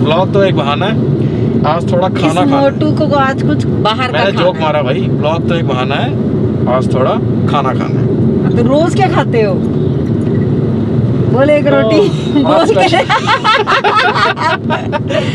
Blog तो एक बहाना है, आज थोड़ा खाना खाना। मोटू को आज कुछ बाहर का मैंने जोक मारा भाई, ब्लॉग तो एक बहाना है, आज थोड़ा खाना खाना है। तो रोज क्या खाते हो? बोले एक रोटी बोल के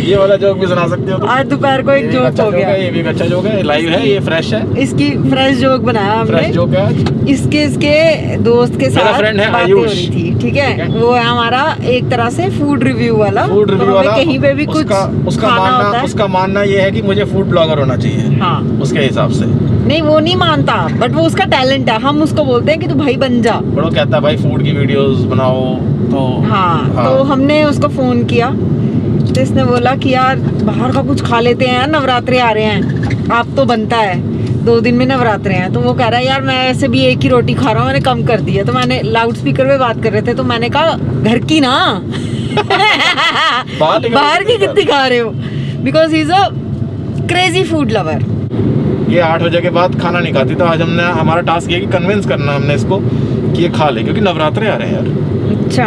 ये वाला जोक भी सुना सकते हो तुम। आज दोपहर को एक जोक हो गया। ये भी अच्छा जोक है, लाइव है, ये फ्रेश है, इसकी फ्रेश जोक बनाया हमने। फ्रेश जोक है आज। इसके दोस्त के मेरा साथ फ्रेंड है बातें हो आयुष, रही थी, ठीक है। वो है हमारा एक तरह से फूड रिव्यू वाला। फूड रिव्यू वाला। कहीं पे भी कुछ खाना होता है, उसका मानना ये है कि मुझे फूड ब्लॉगर होना चाहिए। हाँ, उसके हिसाब से नहीं वो नहीं मानता, बट वो उसका टैलेंट है। हम उसको बोलते हैं कि तू भाई बन जा। बड़ा कहता है भाई फूड की वीडियोस बनाओ तो हाँ, तो हमने उसको फोन किया तो इसने बोला कि यार बाहर का कुछ खा लेते हैं, नवरात्रे आ रहे हैं, आप तो बनता है 2 दिन में नवरात्रे हैं। तो वो कह रहा है यार मैं ऐसे भी एक ही रोटी खा रहा हूँ, मैंने कम कर दिया। तो मैंने लाउड स्पीकर पे बात कर रहे थे, तो मैंने कहा घर की ना बाहर की कितनी खा रहे हो, because he is a crazy food lover. ये 8 बजे के बाद खाना नहीं खाती, तो आज हमने हमारा टास्क ये कि कन्विंस करना हमने इसको कि ये खा ले, क्योंकि नवरात्रे आ रहे हैं यार। अच्छा,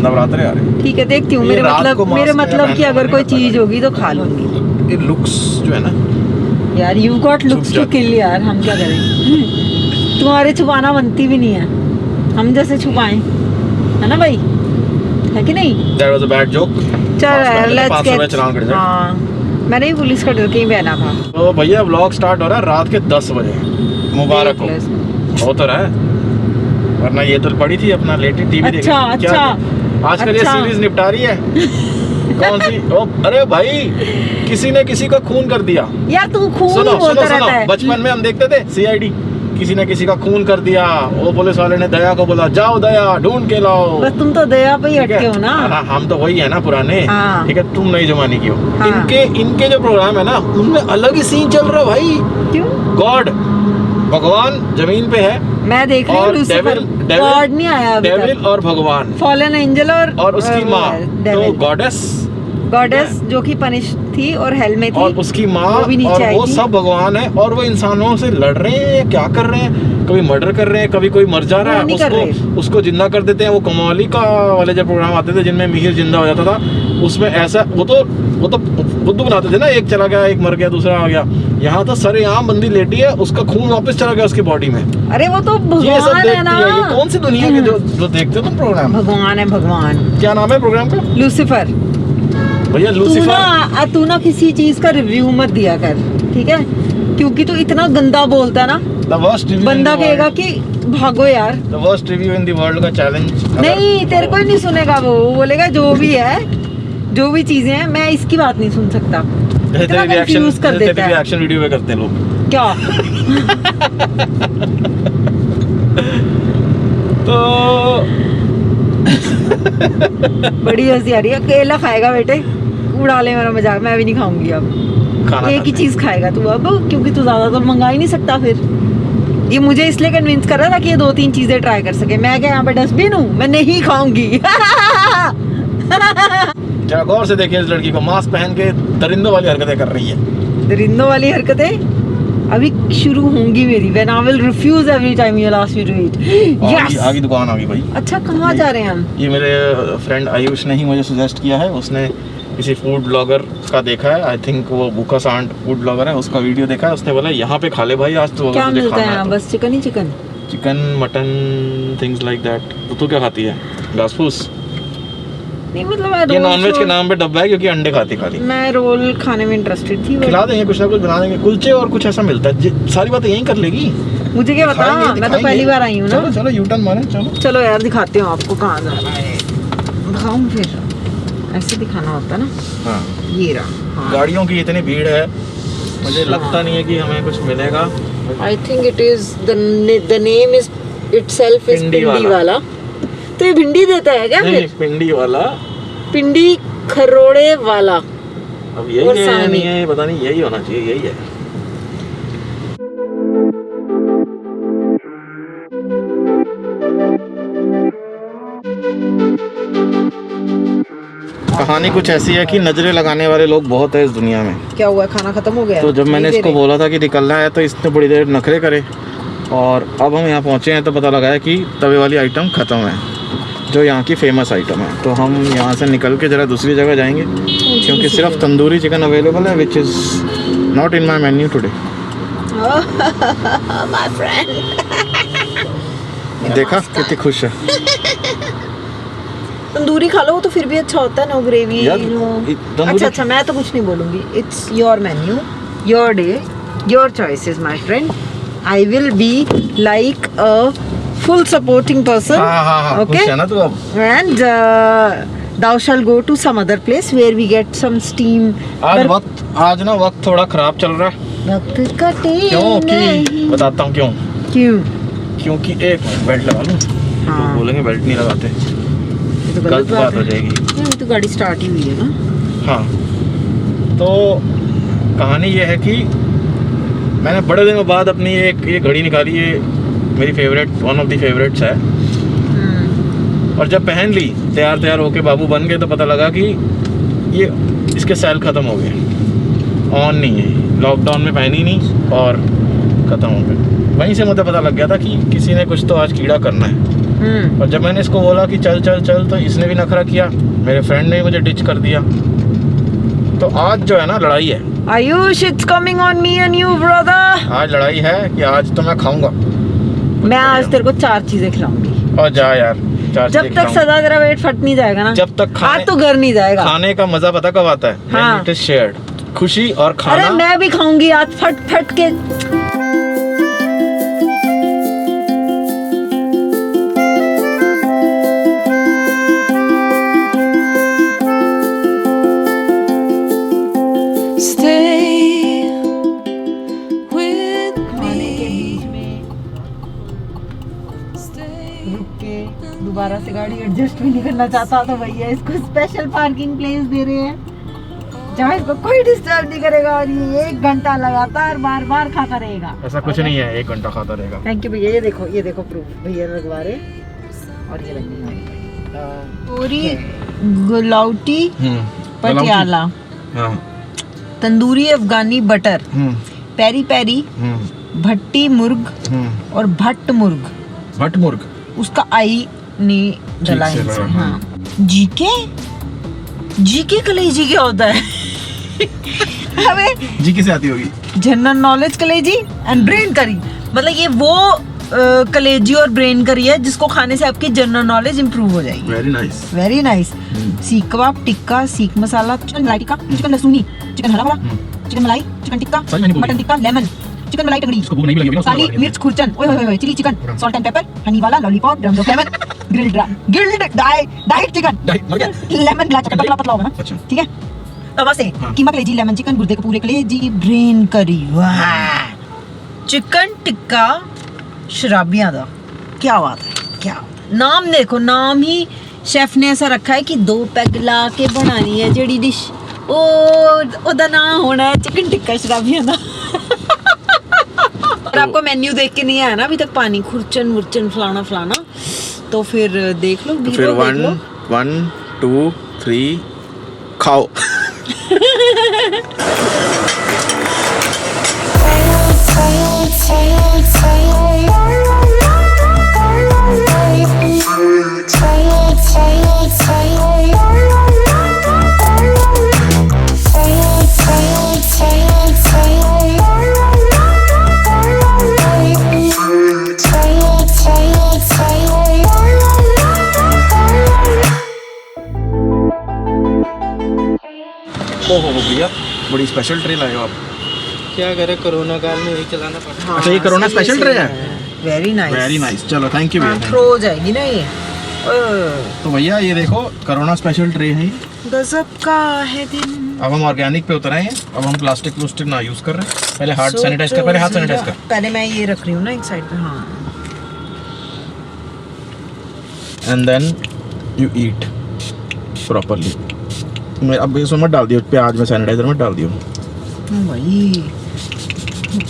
नवरात्रे आ रहे हैं। ठीक है, देखती हूँ। ये मेरे रात मतलब को मेरे मास्क मतलब कि पहनने अगर कोई का चीज फायदा होगी तो खा लूंगी। ये लुक्स जो है ना यार you got looks to kill यार, हम क्या करें? तुम्हारे छुपाना बनती भी नहीं है, हम जैसे छुपाएं, है ना भाई, है कि नहीं? That was a bad joke। चल यार लेट्स 500 गेट। चलान कट जाए। हाँ, मैंने भी पुलिस का डर के ही पहना था। तो भैया व्लॉग स्टार्ट हो रहा है रात के 10 बजे, मुबारक हो। हो तो रहा है, वरना ये तो पड़ी थी अपना लेटी टीवी देख। अच्छा अच्छा, आजकल ये अच्छा। सीरीज निपटा रही है। कौन सी? ओ, अरे भाई किसी ने किसी का खून कर दिया। यार तू खून ही सुनो बोलता सुनो रहता सुनो, है। बचपन में हम देखते थे सीआईडी, किसी ने किसी का खून कर दिया, वो पुलिस वाले ने दया को बोला जाओ दया ढूंढ के लाओ। बस तुम तो दया पे ही ठीक है? अटके हो ना। हाँ, हम तो वही है ना पुराने। हाँ। ठीक है, तुम नई जमाने की हो। हाँ। इनके जो प्रोग्राम है ना, उनमें अलग ही सीन चल रहा है भाई। क्यों? गॉड, भगवान जमीन पे है, मैं देख रही हूँ और लूसीफर, गॉड नहीं आया अभी डेविल तक। और भगवान, फॉलन एंजल और उसकी माँ तो गॉडेस जो कि पनिश थी और हेल में थी, और उसकी माँ, वो भी नीचे और आई वो थी। सब भगवान है, और वो इंसानों से लड़ रहे हैं, क्या कर रहे हैं, कभी मर्डर कर रहे हैं, कभी कोई मर जा रहा वो नहीं कर है, उसको जिंदा कर देते हैं। वो कमाली का वाले जब प्रोग्राम आते थे जिनमें मिहिर जिंदा हो जाता था, उसमें ऐसा वो तो बुद्धू बनाते थे ना, एक चला गया, एक मर गया, दूसरा आ गया। यहाँ तो सरेआम बंदी लेटी है, उसका खून वापस चला गया उसकी बॉडी में। अरे वो तो ये सब भगवान देखती है ना। है। ये कौन सी दुनिया के जो देखते हो तुम प्रोग्राम? भगवान है, भगवान। क्या नाम है प्रोग्राम का? लूसीफर। भैया लूसीफर। तू ना किसी चीज का रिव्यू मत दिया कर, ठीक है? क्योंकि तू इतना गंदा बोलता है ना, The worst review बंदा in the कहेगा world. कि भागो यार। The worst review in the world का चैलेंज। नहीं, तेरे को ही नहीं सुनेगा वो बोलेगा जो भी है, जो भी चीजें हैं, मैं इसकी बात नहीं सुन सकता। इतना कंफ्यूज कर देता है। रिएक्शन वीडियो पे करते हैं लोग क्या? तो बड़ी हंसी आ रही है। केला खाएगा बेटे, उड़ा ले मेरा मजाक, मैं भी नहीं खाऊंगी अब। खाना एक ही चीज खाएगा तू अब, क्योंकि तू ज्यादा तो मंगा ही नहीं सकता। फिर ये मुझे इसलिए कन्विंस कर रहा था कि ये 2-3 चीजें ट्राई कर सके। मैं क्या यहाँ पे डस्टबिन हूँ? मैं नहीं खाऊंगी। जरा गौर से देखिए इस लड़की को, मास्क पहन के दरिंदों वाली हरकतें कर रही है। दरिंदों वाली हरकतें अभी शुरू होंगी मेरी। When I will refuse every time you ask me to eat. Yes! आगे दुकान आ गई भाई। अच्छा, कहाँ जा रहे हैं हम? ये मेरे फ्रेंड आयुष ने ही मुझे सजेस्ट किया है। उसने किसी फूड ब्लॉगर का देखा है, आई थिंक वो भूखा सांड फूड ब्लॉगर है, उसका वीडियो देखा है। उसने बोला यहाँ पे खा ले भाई आज तो। क्या मिलता है यहाँ? बस chicken he chicken? Chicken, mutton, things like that. तो तू क्या खाती है? घास फूस? नहीं मतलब ये नॉनवेज के नाम पे डब्बा है, क्योंकि अंडे खाती खाली। मैं रोल खाने में इंटरेस्टेड थी। खिला देंगे, कुछ ना कुछ बना देंगे, कुलचे और कुछ ऐसा मिलता है। सारी बातें यहीं कर लेगी। मुझे क्या पता, मैं तो पहली बार आई हूँ ना। चलो यू टर्न मारे, चलो चलो यार, दिखाती हूँ आपको कहाँ जाना है। दिखाऊं? फिर ऐसे दिखाना होता ना। हाँ, ये रहा। हाँ। गाड़ियों की इतनी भीड़ है, मुझे लगता नहीं है कि हमें कुछ मिलेगा। I think it is the name is itself is Pindi Pindi वाला। तो ये भिंडी देता है क्या? नहीं, फिर पिंडी वाला, पिंडी खरोड़े वाला। अब यही है या नहीं है पता नहीं, यही होना चाहिए, यही है। कहानी कुछ ऐसी है कि नजरें लगाने वाले लोग बहुत है इस दुनिया में। क्या हुआ? खाना खत्म हो गया? तो जब मैंने इसको बोला था कि निकलना है, तो इसने बड़ी देर नखरे करे, और अब हम यहाँ पहुँचे हैं तो पता लगा है कि तवे वाली आइटम ख़त्म है। जो यहाँ की फेमस आइटम है। तो हम यहाँ से निकल के ज़रा दूसरी जगह जाएंगे क्योंकि सिर्फ तंदूरी चिकन अवेलेबल है, which is not in my menu today. My friend देखा कितनी खुश है। तंदूरी खा लो, वो तो फिर भी अच्छा होता है, नो ग्रेवी यार, नो। तंदूरी- अच्छा, मैं तो कुछ नहीं बोलूंगी, it's your menu, your day, your choices my friend. I will be like a full supporting person, हाँ, ओके? खुश है ना तू अब? And thou shall go to some other place where we get some steam. आज ना वक्त थोड़ा खराब चल रहा है। वक्त कटे क्योंकि नहीं। बताता हूँ क्यों। क्यों? क्योंकि एक बेल्ट लगा लूँ। हाँ। तो बोलेंगे बेल्ट नहीं लगाते, ये तो गलत बात हो है। जाएगी। नहीं, तो गाड़ी स्टार्ट ही हुई है ना। हाँ, तो कहानी ये है कि मैंने बड़े दिनों बाद अपनी एक ये घड़ी निकाली है, मेरी favourite, one of the favourites है। और जब पहन ली, तैयार होके बाबू बन गए, तो पता लगा कि ये इसके सेल ख़त्म हो गए, ऑन नहीं है। लॉकडाउन में पहनी नहीं और ख़त्म हो गए। वहीं से मुझे पता लग गया था कि किसी ने कुछ तो आज कीड़ा करना है। और जब मैंने इसको बोला कि चल चल चल, तो इसने भी नखरा किया, मेरे फ्रेंड ने मुझे डिच कर दिया। तो आज जो है ना, लड़ाई है। Ayush, it's coming on me and you, brother. आज लड़ाई है कि आज तो मैं खाऊंगा। मैं आज तेरे को 4 चीजें खिलाऊंगी। और जा यार, 4 जब तक सदा तेरा वेट फट नहीं जाएगा ना, जब तक आज तो घर नहीं जाएगा। खाने का मजा पता कब आता है? हाँ। When it is shared। खुशी और खाना। अरे मैं भी खाऊंगी आज फट के। दोबारा से गाड़ी एडजस्ट भी नहीं करना चाहता, तो भैया इसको स्पेशल पार्किंग प्लेस दे रहे हैं जहाँ इसको कोई डिस्टर्ब नहीं करेगा, और ये 1 घंटा लगातार बार खाता रहेगा। ऐसा कुछ नहीं है, 1 घंटा खाता रहेगा। थैंक यू भैया। ये देखो प्रूफ भैया लगवा रहे। और ये लगनी है पूरी गुलाउटी पटियाला, हाँ। तंदूरी अफगानी बटर, पेरी पेरी, भट्टी मुर्ग और भट्ट मुर्ग। भट्ट मुर्ग उसका आई नहीं डला ठीक से इनसे। लगा, हाँ। जीके कलेजी क्या होता है? हमें जी किसे आती होगी? जनरल नॉलेज कलेजी एंड ब्रेन करी, मतलब ये वो कलेजी और ब्रेन करी है जिसको खाने से आपकी जनरल नॉलेज इंप्रूव हो जाएगी। Very nice, very nice. सीख कबाब, टिक्का, सीख मसाला, चिकन मलाई टिक्का, चिकन लहसुनी, चिकन हरा भरा, चिकन मलाई, chicken tikka, mutton tikka, lemon, chicken मलाई टंगड़ी, काली मिर्च खुरचन, ओए chilli chicken, salt and pepper, honey वाला lollipop, drums of lemon, grilled diet chicken, lemon glass chicken, पतला होगा ना, ठीक है? तवा से कीमा कलेजी, लेमन चिकन, गुर्दे का पूरे कलेजी, ब्रेन करी, वाह! चिकन टिक्का शराबियां दा, क्या बात है, क्या नाम देखो, नाम ही शेफ ने ऐसा रखा है कि 2 पैग ला के बनानी है जेड़ी डिश, ओदा नाम होना है चिकन टिक्का शराबियां दा। और आपको मेन्यू देख के नहीं आया ना अभी तक, पानी खुरचन मुरचन फलाना, तो फिर देख लो, फिर 1 2 3 खाओ। ओहो भैया, बड़ी स्पेशल ट्रे लाए हो आप। क्या करे, कोरोना काल में यही चलाना पड़ता है। अच्छा, ये कोरोना स्पेशल ट्रे है। वेरी नाइस, वेरी नाइस, चलो थैंक यू भैया। थ्रो हो जाएगी ना ये। तो भैया ये देखो, कोरोना स्पेशल ट्रे है। गजब का है दिन। अब हम ऑर्गेनिक पे उतर आए हैं, अब हम प्लास्टिक ना यूज कर रहे हैं। पहले हाथ सैनिटाइज कर, पहले हाथ सैनिटाइज कर। पहले मैं ये रख रही हूँ ना एक साइड पे, हाँ। And then you eat properly. मैं अब इसमें मत डाल दियो प्याज में, सैनिटाइजर मत डाल दियो भाई।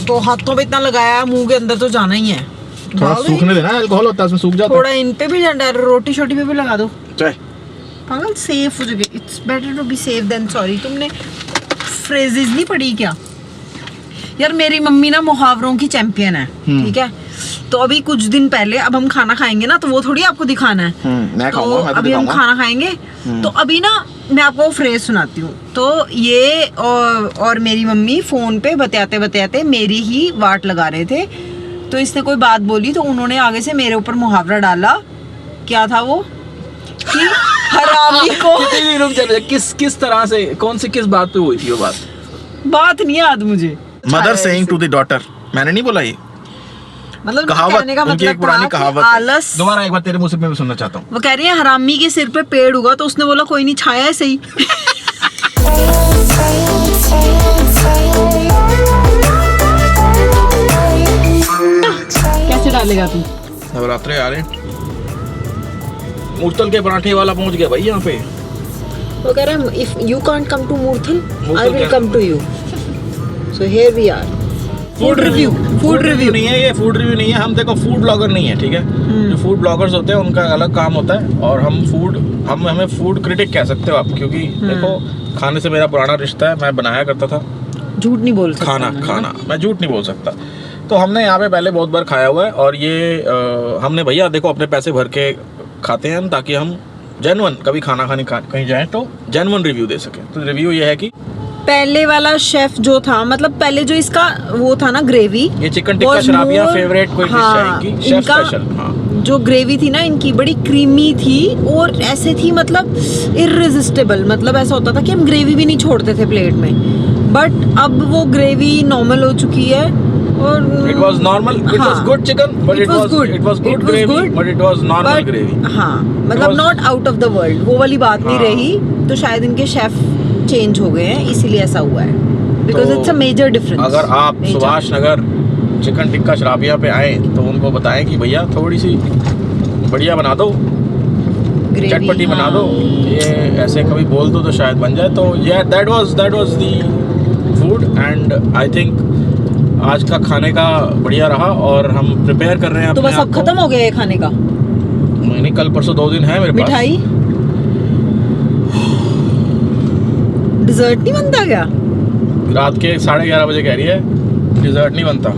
तो हाथों पे इतना लगाया, मुंह के अंदर तो जाना ही है। थोड़ा सूखने देना, अल्कोहल होता है उसमें, सूख जाता है। थोड़ा इन पे भी जाना, रोटी शोटी पे भी लगा दो। चाय पागल, सेफ हो जाएगी। It's better to be safe than sorry. तुमने फ्रेजेस नहीं पढ़ी क्या यार? मेरी मम्मी ना मुहावरों की चैंपियन है, ठीक है? तो अभी कुछ दिन पहले, अब हम खाना खाएंगे ना, तो वो थोड़ी आपको दिखाना है। मैं तो खाऊंगा, मैं तो अभी हम दिखाऊंगा। खाना खाएंगे, तो अभी ना मैं आपको फ्रेज सुनाती हूँ। तो ये और मेरी मम्मी फोन पे बतियाते बतियाते मेरी ही वाट लगा रहे थे, तो इसने कोई बात बोली, तो उन्होंने आगे से मेरे ऊपर मुहावरा डाला। क्या था वो कि हरामी को कितनी रुक जा, किस तरह से, कौन सी किस बात पे हुई थी वो बात नहीं याद मुझे। Mother saying to the daughter, मैंने नहीं बोला ये मतलब कहावत, कहने का उनकी एक मतलब पुरानी था कि कहावत है। आलस। दोबारा एक बार तेरे मुंह से मैं सुनना चाहता हूँ। वो कह रही है हरामी के सिर पे पेड़ उगा, तो उसने बोला कोई नहीं, छाया है सही। कैसे डालेगा तू? नवरात्रे आ रहे, मूर्तल के पराठे वाला पहुंच गया भाई यहाँ पे। वो कह रहा है if you can't come to Murthal, I will क्या? Come to you. So here we are. Food review नहीं है ये, फूड रिव्यू नहीं है। हम देखो फूड ब्लॉगर नहीं है, ठीक है। जो फूड ब्लॉगर्स होते हैं उनका अलग काम होता है, और हमें फूड क्रिटिक कह सकते हो आप, क्योंकि देखो खाने से मेरा पुराना रिश्ता है। मैं बनाया करता था झूठ नहीं बोल सकता खाना मैं झूठ नहीं बोल सकता। तो हमने यहाँ पे पहले बहुत बार खाया हुआ है, और ये हमने भैया देखो अपने पैसे भर के खाते हैं हम, ताकि हम जेन्युइन कभी खाना खाने कहीं जाएं तो जेन्युइन रिव्यू दे सकें। तो रिव्यू ये है कि पहले वाला शेफ जो था, मतलब पहले जो इसका वो था ना ग्रेवी, ये चिकन टिक्का शराबिया फेवरेट कोई डिश है इनकी, शेफ इनका स्पेशल। हाँ, जो ग्रेवी थी ना इनकी बड़ी क्रीमी थी, और ऐसे थी मतलब इररेजिस्टेबल। मतलब ऐसा होता था कि हम ग्रेवी भी नहीं छोड़ते थे प्लेट में। बट अब वो ग्रेवी नॉर्मल हो चुकी है, और it was normal, it was good chicken, but it was good gravy, but it was normal gravy. हाँ, मतलब not out of the world, वो वाली बात नहीं रही। तो शायद इनके शेफ चेंज हो गए हैं, इसीलिए ऐसा हुआ है, because it's a major difference. अगर आप सुभाष नगर चिकन टिक्का शराबिया पे आए तो उनको बताएं कि भैया थोड़ी सी बढ़िया बना दो, चटपटी बना दो। ये ऐसे कभी बोल दो तो शायद बन जाए। तो yeah, that was the food, and I think आज का खाने का बढ़िया रहा, और हम प्रिपेयर कर रहे हैं तो अपने बस आप अब को। खत्म हो गया ये खाने का। नहीं, कल परसों 2 दिन है मेरे पास। मिठाई डिजर्ट नहीं बनता क्या? रात के 11:30 बजे कह रही है डिजर्ट नहीं बनता।